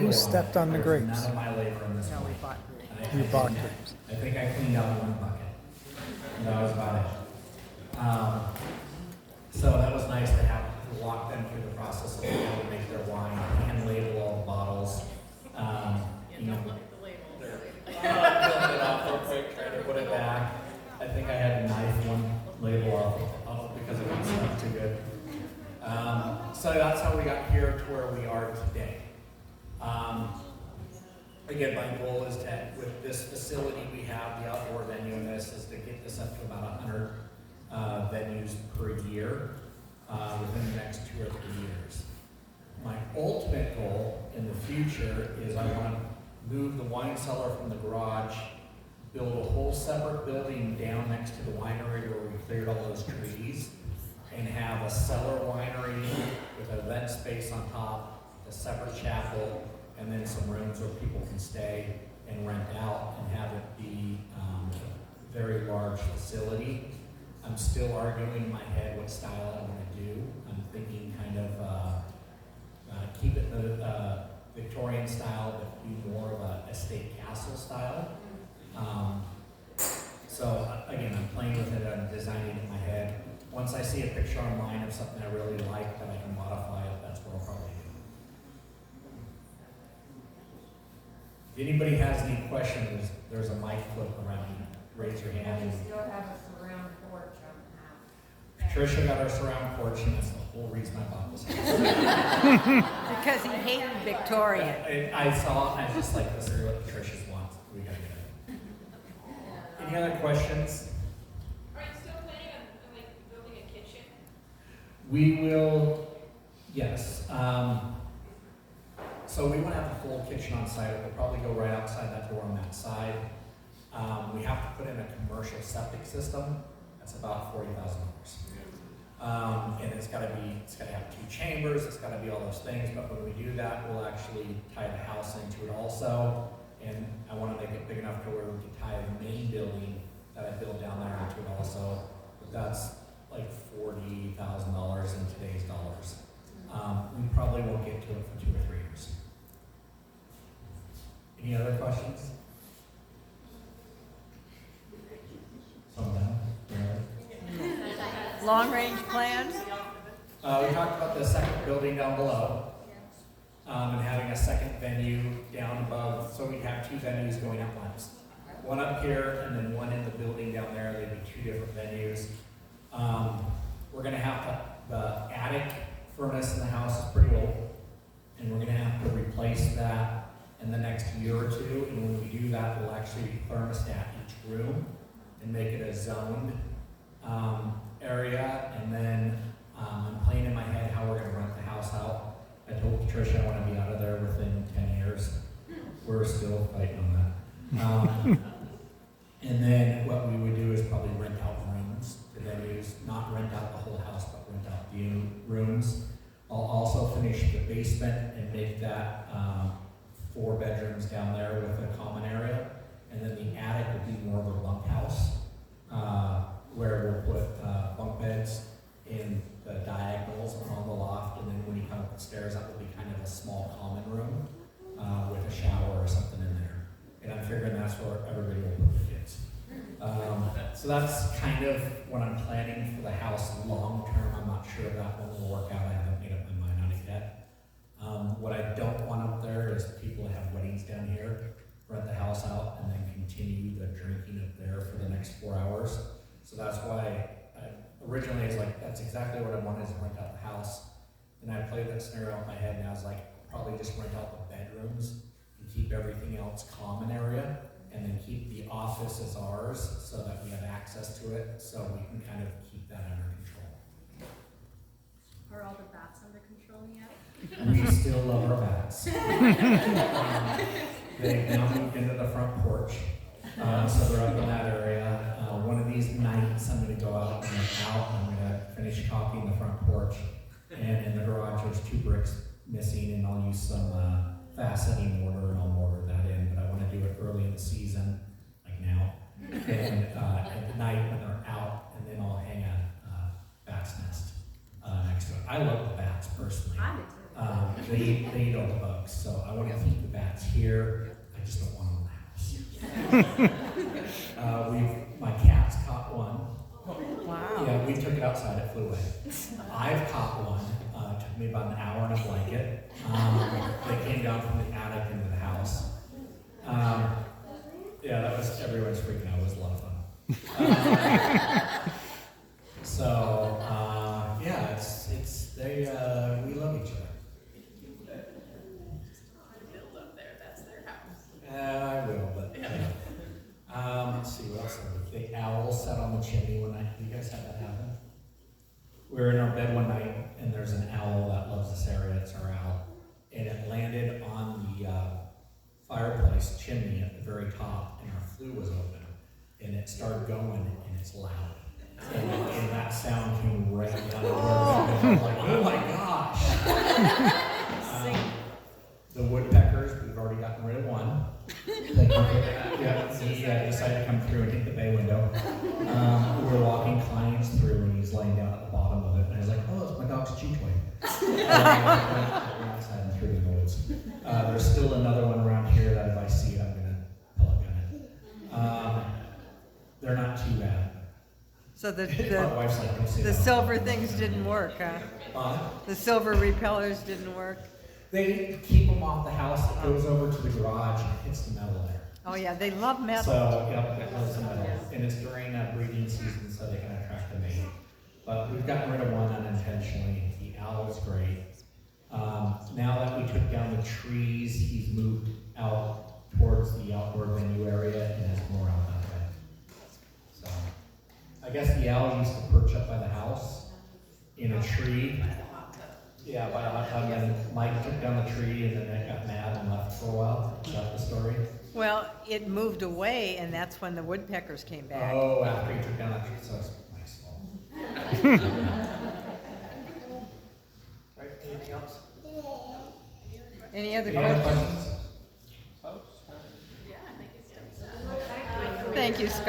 Who stepped on the grapes? None of my labor in this No, we one. bought grapes. You bought grapes. I think I cleaned out one bucket. And that was about it. So that was nice to have to walk them through the process of being able to make their wine, hand label all the bottles. You know, Look at the label. Pulling it off real quick, trying to put it back. I think I had to knife one label off because it was stuck too good. So that's how we got here to where we are today. Again, my goal is to, with this facility we have, the outdoor venue in this, is to get this up to about 100 venues per year within the next 2 or 3 years. My ultimate goal in the future is I want to move the wine cellar from the garage, build a whole separate building down next to the winery where we cleared all those trees, and have a cellar winery with an event space on top, a separate chapel, and then some rooms where people can stay and rent out and have it be a very large facility. I'm still arguing in my head what style I want to do. I'm thinking kind of keep it the Victorian style, but do more of a estate castle style. So again, I'm playing with it, I'm designing it in my head. Once I see a picture online of something I really like that I can modify it, that's what I'll probably do. If anybody has any questions, there's a mic flip around. Raise your hand. We still have a surround porch on the house. Patricia got our surround porch, and that's the whole reason I bought this house. Because he hated Victorian. I saw it, and I was just like, this is what Patricia's wants. We gotta get it. Any other questions? Are you still planning on like building a kitchen? We will, yes. So we want to have a full kitchen on site. We'll probably go right outside that door on that side. We have to put in a commercial septic system. That's about $40,000. And it's got to have 2 chambers. It's got to be all those things. But when we do that, we'll actually tie the house into it also. And I want to make it big enough to where we can tie the main building that I built down there into it also. But that's like $40,000 in today's dollars. We probably won't get to it for 2 or 3 years. Any other questions? Some down. Long-range plans? We talked about the second building down below, and having a second venue down above. So we have 2 venues going at once. One up here and then one in the building down there. They'd be 2 different venues. We're going to have the attic furnace in the house is pretty old, and we're going to have to replace that in the next year or 2. And when we do that, we'll actually thermostat each room and make it a zoned area. And then I'm playing in my head how we're going to rent the house out. I told Patricia I want to be out of there within 10 years. We're still fighting on that. And then what we would do is probably rent out rooms to venues, not rent out the whole house, but rent out the rooms. I'll also finish the basement and make that 4 bedrooms down there with a common area. And then the attic would be more of a bunkhouse, where we'll put bunk beds in the diagonals on the loft. And then when you come up the stairs, that will be kind of a small common room with a shower or something in there. And I'm figuring that's where everybody will put the kids. So that's kind of what I'm planning for the house long term. I'm not sure if that one will work out. I haven't made up my mind on it yet. What I don't want up there is people that have weddings down here, rent the house out, and then continue the drinking up there for the next 4 hours. So that's why originally it's like, that's exactly what I wanted, is to rent out the house. And I played that scenario in my head, and I was like, probably just rent out the bedrooms and keep everything else common area, and then keep the office as ours so that we have access to it, so we can kind of keep that under control. Are all the bats under control yet? We still love our bats. They've now moved into the front porch, so they're up in that area. One of these nights I'm going to go out and I'm going to finish caulking the front porch, and in the garage there's 2 bricks missing, and I'll use some faceting mortar and I'll mortar that in, but I want to do it early in the season, like now, and at night when they're out, and then I'll hang a bat's nest next to it. I love the bats personally. I do too. they eat all the bugs, so I want to keep the bats here. I just don't want them in the house. My cat's caught one. Wow. Yeah, we took it outside, it flew away. I've caught one. It took me about an hour in a blanket. They came down from the attic into the house. Yeah, that was, everyone's freaking out. It was a lot of fun. Yeah, we love each other. Build up there, that's their house. I will, but let's see what else. The owl sat on the chimney one night. Do you guys have that happen? We were in our bed one night, and there's an owl that loves this area. It's our owl, and it landed on the fireplace chimney at the very top, and our flue was open, and it started going, and it's loud. And that sound came right down the road. I was like, oh my gosh. The woodpeckers, we've already gotten rid of one. He decided to come through and hit the bay window. We were walking clients through, and he's laying down at the bottom of it. And I was like, oh, it's my dog's chew toy. We're outside and through the woods. There's still another one around here that if I see it, I'm going to pellet gun it. They're not too bad. So My wife's like, don't say the that. silver things didn't work, huh? The silver repellers didn't work. They keep them off the house. It goes over to the garage and hits the metal there. Oh yeah, they love metal. So, yep, it goes to metal. And it's during breeding season, so they can attract the mate. But we've gotten rid of one unintentionally. The owl is great. Now that we took down the trees, he's moved out towards the outdoor venue area and is more out that way. So, I guess the owl used to perch up by the house in a tree. Yeah, by a hot tub, and then Mike took down the tree, and then it got mad and left for a while. Is that the story? Well, it moved away, and that's when the woodpeckers came back. Oh, after he took down that tree, so it's my fault. Right, anything else? Any other Any other questions? questions? Yeah, I think it's. Thank you, Scott.